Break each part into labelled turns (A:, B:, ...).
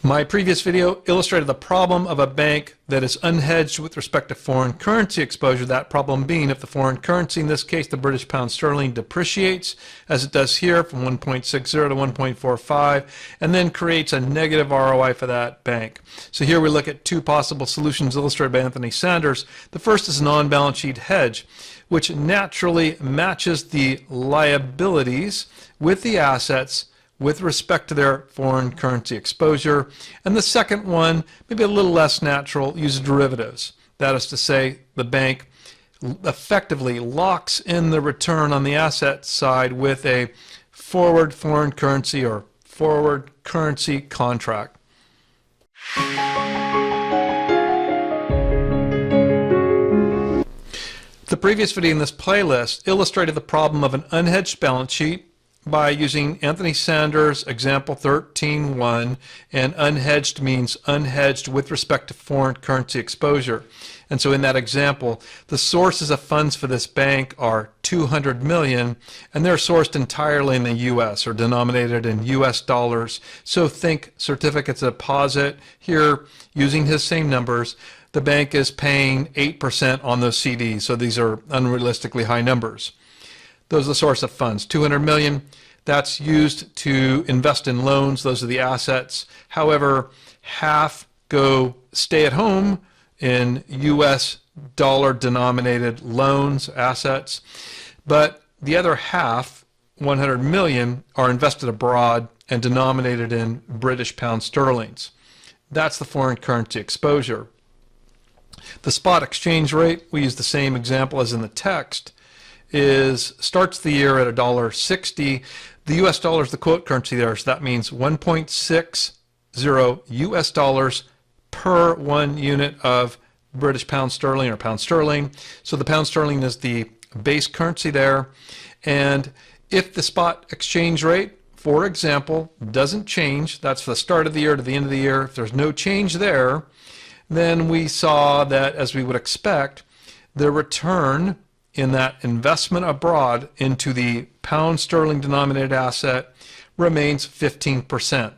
A: My previous video illustrated the problem of a bank that is unhedged with respect to foreign currency exposure, that problem being if the foreign currency, in this case the British pound sterling, depreciates, as it does here from 1.60 to 1.45, and then creates a negative ROI for that bank. So here we look at two possible solutions illustrated by Anthony Sanders. The first is an on-balance sheet hedge, which naturally matches the liabilities with the assets with respect to their foreign currency exposure. And the second one, maybe a little less natural, uses derivatives. That is to say, the bank effectively locks in the return on the asset side with a forward foreign currency or forward currency contract. The previous video in this playlist illustrated the problem of an unhedged balance sheet by using Anthony Sanders' example 13.1, and unhedged means unhedged with respect to foreign currency exposure. And so in that example, the sources of funds for this bank are $200 million, and they're sourced entirely in the U.S. or denominated in U.S. dollars. So think certificates of deposit. Here, using his same numbers, the bank is paying 8% on those CDs, so these are unrealistically high numbers. Those are the source of funds. $200 million, that's used to invest in loans. Those are the assets. However, half go stay at home in U.S. dollar denominated loans, assets, but the other half, $100 million, are invested abroad and denominated in British pound sterlings. That's the foreign currency exposure. The spot exchange rate, we use the same example as in the text, starts the year at $1.60. The US dollar is the quote currency there, so that means 1.60 US dollars per 1 unit of British pound sterling or pound sterling. So the pound sterling is the base currency there. And if the spot exchange rate, for example, doesn't change, that's from the start of the year to the end of the year, if there's no change there, then we saw that, as we would expect, the return in that investment abroad into the pound sterling denominated asset remains 15%.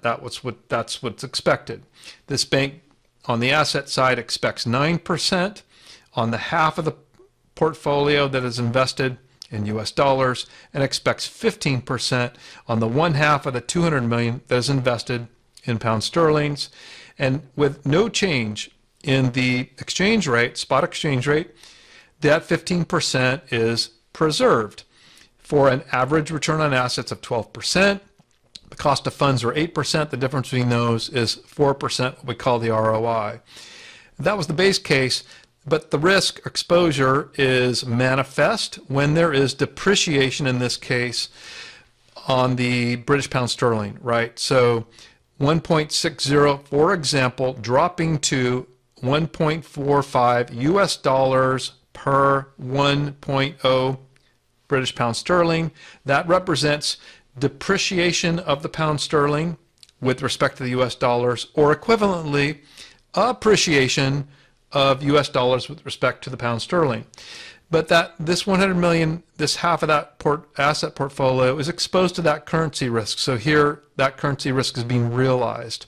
A: That's what's expected. This bank on the asset side expects 9% on the half of the portfolio that is invested in US dollars and expects 15% on the one half of the $200 million that is invested in pound sterlings. And with no change in the exchange rate, spot exchange rate, that 15% is preserved for an average return on assets of 12%. The cost of funds are 8%. The difference between those is 4%, what we call the ROI. That was the base case, but the risk exposure is manifest when there is depreciation, in this case, on the British pound sterling, right? So 1.60, for example, dropping to 1.45 US dollars per 1.0 British pound sterling. That represents depreciation of the pound sterling with respect to the US dollars, or equivalently, appreciation of US dollars with respect to the pound sterling. But this 100 million, this half of that asset portfolio is exposed to that currency risk. So here, that currency risk is being realized.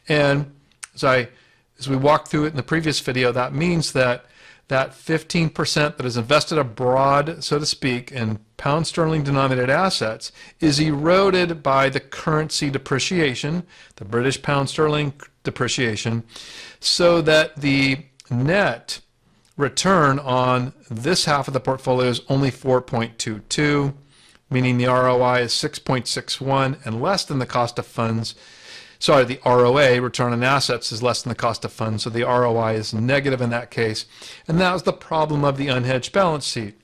A: And as we walked through it in the previous video, that means that 15% that is invested abroad, so to speak, in pound sterling denominated assets is eroded by the currency depreciation, the British pound sterling depreciation, so that the net return on this half of the portfolio is only 4.22, meaning the ROI is 6.61 and less than the cost of funds. Sorry, the ROA, return on assets, is less than the cost of funds, so the ROI is negative in that case. And that was the problem of the unhedged balance sheet.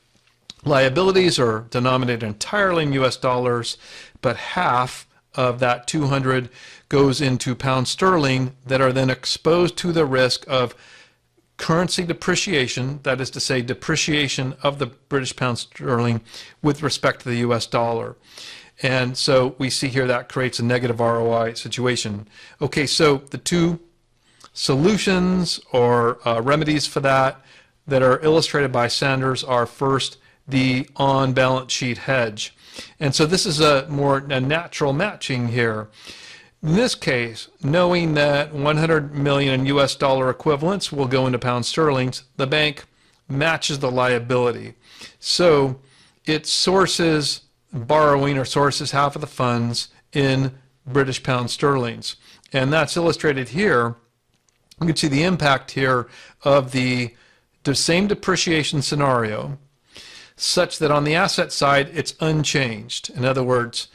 A: Liabilities are denominated entirely in US dollars, but half of that 200 goes into pound sterling that are then exposed to the risk of currency depreciation, that is to say depreciation of the British pound sterling with respect to the US dollar. And so we see here that creates a negative ROI situation. Okay, so the two solutions or remedies for that are illustrated by Sanders are, first, the on-balance sheet hedge. And so this is a natural matching here. In this case, knowing that 100 million in US dollar equivalents will go into pound sterlings, the bank matches the liability. So it sources borrowing or sources half of the funds in British pound sterlings. And that's illustrated here. You can see the impact here of the same depreciation scenario, such that on the asset side it's unchanged. In other words,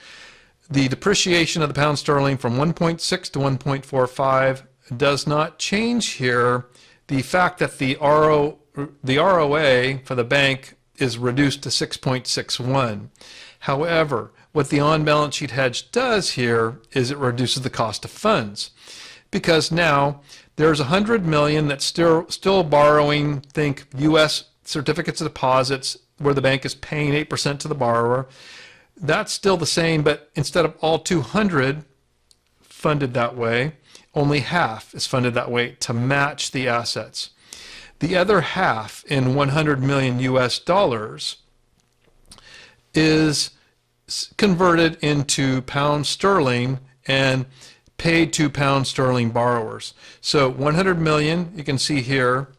A: the depreciation of the pound sterling from 1.6 to 1.45 does not change here. The fact that the ROA for the bank is reduced to 6.61. However, what the on-balance sheet hedge does here is it reduces the cost of funds, because now there's 100 million that's still borrowing, think U.S. certificates of deposits, where the bank is paying 8% to the borrower. That's still the same, but instead of all 200 funded that way, only half is funded that way to match the assets. The other half, in 100 million US dollars, is converted into pound sterling and paid to pound sterling borrowers. So 100 million, you can see here,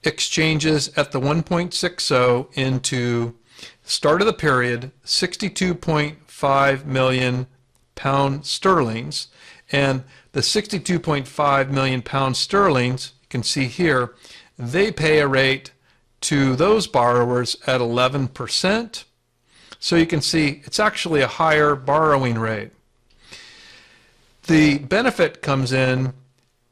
A: exchanges at the 1.60 into, start of the period, 62.5 million pound sterlings, and the 62.5 million pound sterlings, you can see here, they pay a rate to those borrowers at 11%. So you can see it's actually a higher borrowing rate. The benefit comes in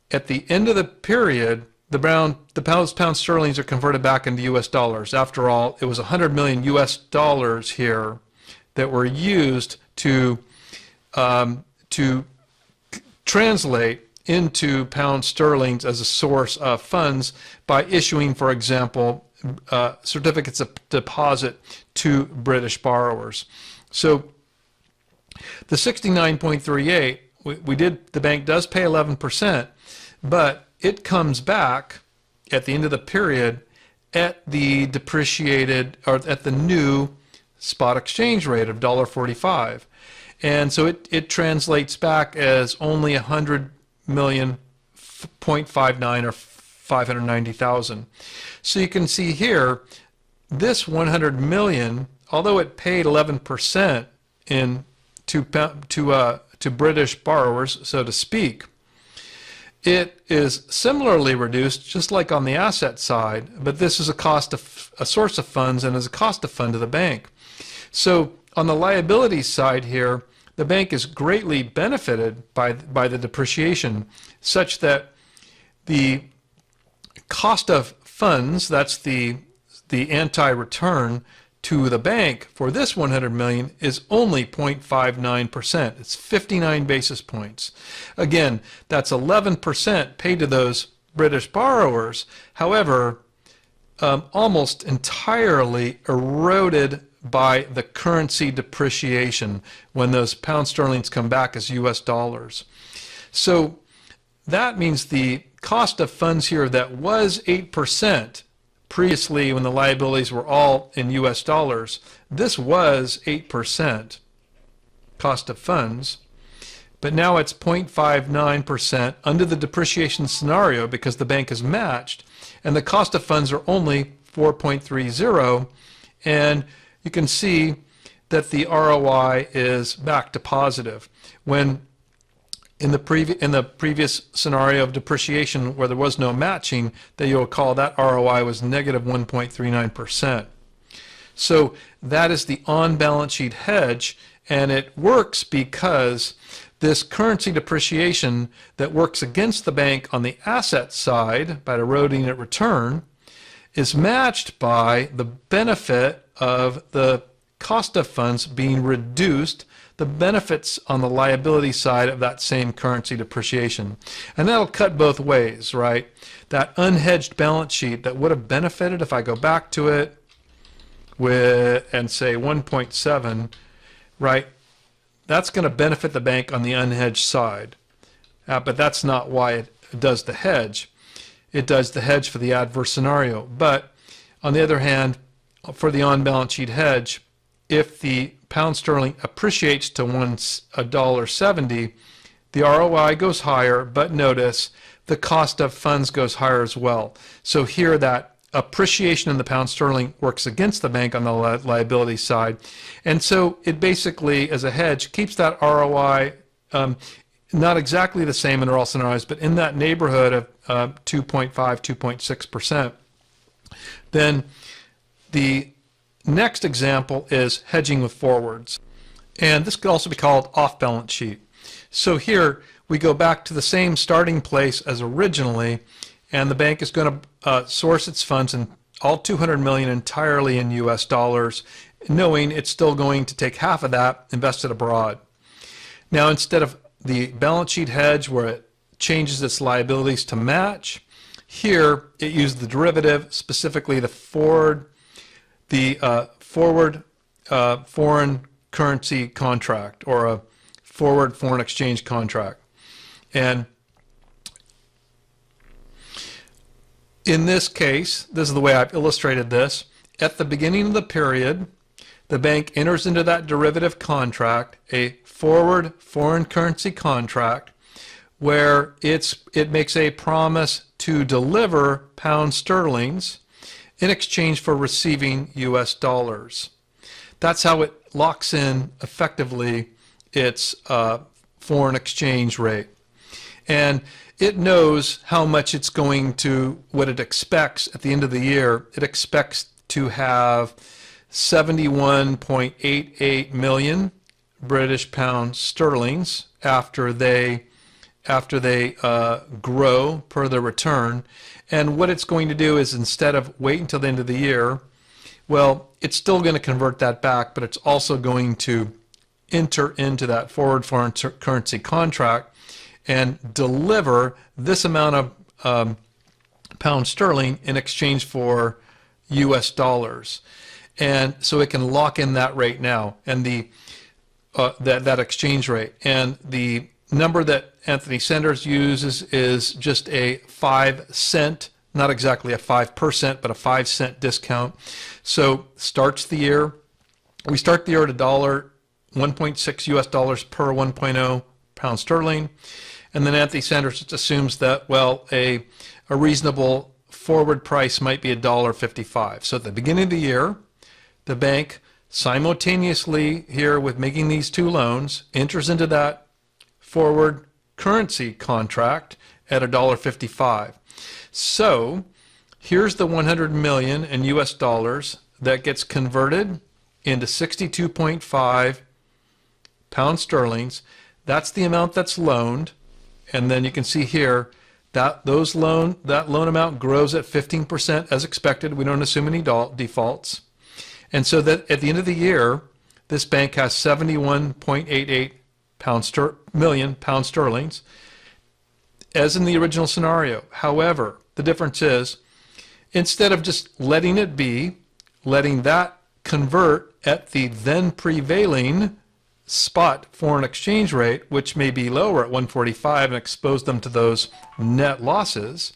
A: at the end of the period. The pound sterlings are converted back into US dollars. After all, it was 100 million US dollars here that were used to translate into pound sterlings as a source of funds by issuing, for example, certificates of deposit to British borrowers. So the 69.38, the bank does pay 11%, but it comes back at the end of the period at the depreciated, or at the new spot exchange rate of $1.45. And so it translates back as only 100 million, 0.59, or 590,000. So you can see here, this 100 million, although it paid 11% to British borrowers, so to speak, it is similarly reduced, just like on the asset side, but this is a source of funds and is a cost of fund to the bank. So on the liability side here, the bank is greatly benefited by the depreciation, such that the cost of funds, that's the anti-return to the bank for this 100 million, is only 0.59%. It's 59 basis points. Again, that's 11% paid to those British borrowers. However, almost entirely eroded by the currency depreciation when those pound sterlings come back as US dollars. So that means the cost of funds here that was 8% previously when the liabilities were all in US dollars, this was 8% cost of funds, but now it's 0.59% under the depreciation scenario because the bank is matched, and the cost of funds are only 4.30, and you can see that the ROI is back to positive. When in the previous scenario of depreciation where there was no matching, that you'll recall that ROI was negative 1.39%. So that is the on-balance sheet hedge, and it works because this currency depreciation that works against the bank on the asset side by eroding at return is matched by the benefit of the cost of funds being reduced, the benefits on the liability side of that same currency depreciation. And that'll cut both ways, right? That unhedged balance sheet that would have benefited if I go back to it and say 1.7, right? That's going to benefit the bank on the unhedged side. But that's not why it does the hedge. It does the hedge for the adverse scenario. But on the other hand, for the on-balance sheet hedge, if the pound sterling appreciates to $1.70, the ROI goes higher, but notice the cost of funds goes higher as well. So here that appreciation in the pound sterling works against the bank on the liability side. And so it basically, as a hedge, keeps that ROI not exactly the same in all scenarios, but in that neighborhood of 2.5, 2.6%. Then the next example is hedging with forwards. And this could also be called off-balance sheet. So here we go back to the same starting place as originally, and the bank is going to source its funds, in all $200 million entirely in US dollars, knowing it's still going to take half of that invested abroad. Now, instead of the balance sheet hedge where it changes its liabilities to match, here it used the derivative, specifically the forward foreign currency contract, or a forward foreign exchange contract. And in this case, this is the way I've illustrated this. At the beginning of the period, the bank enters into that derivative contract, a forward foreign currency contract, where it makes a promise to deliver pound sterlings in exchange for receiving US dollars. That's how it locks in effectively its foreign exchange rate. And it knows how much it's going to, what it expects at the end of the year. It expects to have 71.88 million British pound sterlings after they grow per the return. And what it's going to do is, instead of wait until the end of the year, well, it's still going to convert that back, but it's also going to enter into that forward foreign currency contract and deliver this amount of pound sterling in exchange for US dollars. And so it can lock in that rate now, and the that exchange rate. And the number that Anthony Sanders uses is just a 5 cent, not exactly a 5%, but a 5 cent discount. So starts the year, we start the year at $1.6 US dollars per 1.0 pound sterling. And then Anthony Sanders just assumes that, well, a reasonable forward price might be $1.55. So at the beginning of the year, the bank simultaneously here with making these two loans enters into that forward currency contract at $1.55. So here's the 100 million in US dollars that gets converted into 62.5 pound sterlings. That's the amount that's loaned. And then you can see here that that loan amount grows at 15% as expected. We don't assume any defaults. And so that at the end of the year, this bank has 71.88 million pound sterlings, as in the original scenario. However, the difference is, instead of just letting it be, letting that convert at the then prevailing spot foreign exchange rate, which may be lower at 145, and expose them to those net losses,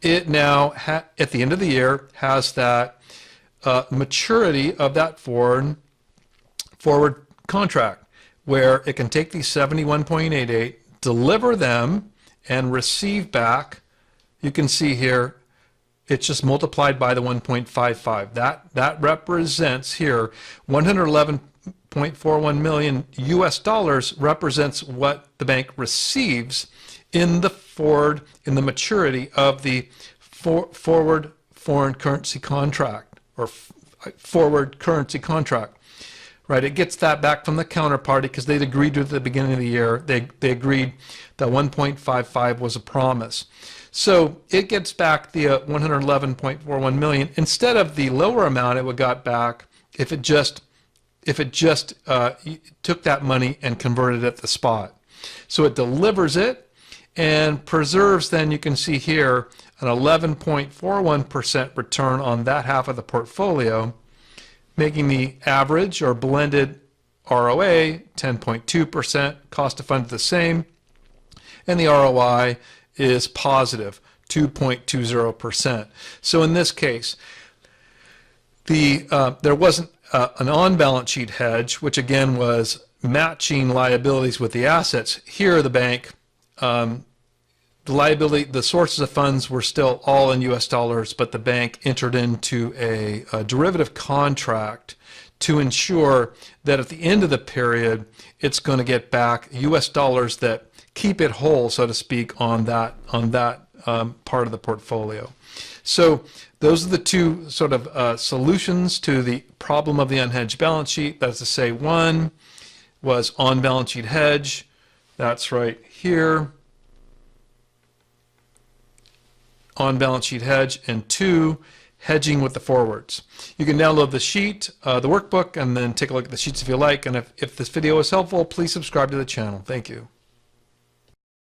A: it now, at the end of the year, has that maturity of that forward contract, where it can take these 71.88, deliver them, and receive back. You can see here, it's just multiplied by the 1.55. That represents here 111.41 million US dollars represents what the bank receives in the maturity of the forward foreign currency contract, or forward currency contract, right? It gets that back from the counterparty because they'd agreed to it at the beginning of the year. They agreed that 1.55 was a promise. So it gets back the 111.41 million instead of the lower amount it would got back if it just took that money and converted it at the spot. So it delivers it and preserves, then you can see here, an 11.41% return on that half of the portfolio, making the average or blended ROA 10.2%, cost of funds the same, and the ROI is positive 2.20%. So in this case, there wasn't an on-balance sheet hedge, which again was matching liabilities with the assets. Here, the bank, the liability, the sources of funds were still all in US dollars, but the bank entered into a derivative contract to ensure that at the end of the period, it's going to get back US dollars that keep it whole, so to speak, on that part of the portfolio. So those are the two sort of solutions to the problem of the unhedged balance sheet. That is to say, one was on-balance sheet hedge. That's right here. On-balance sheet hedge, and two, hedging with the forwards. You can download the sheet, the workbook, and then take a look at the sheets if you like. And if this video was helpful, please subscribe to the channel. Thank you.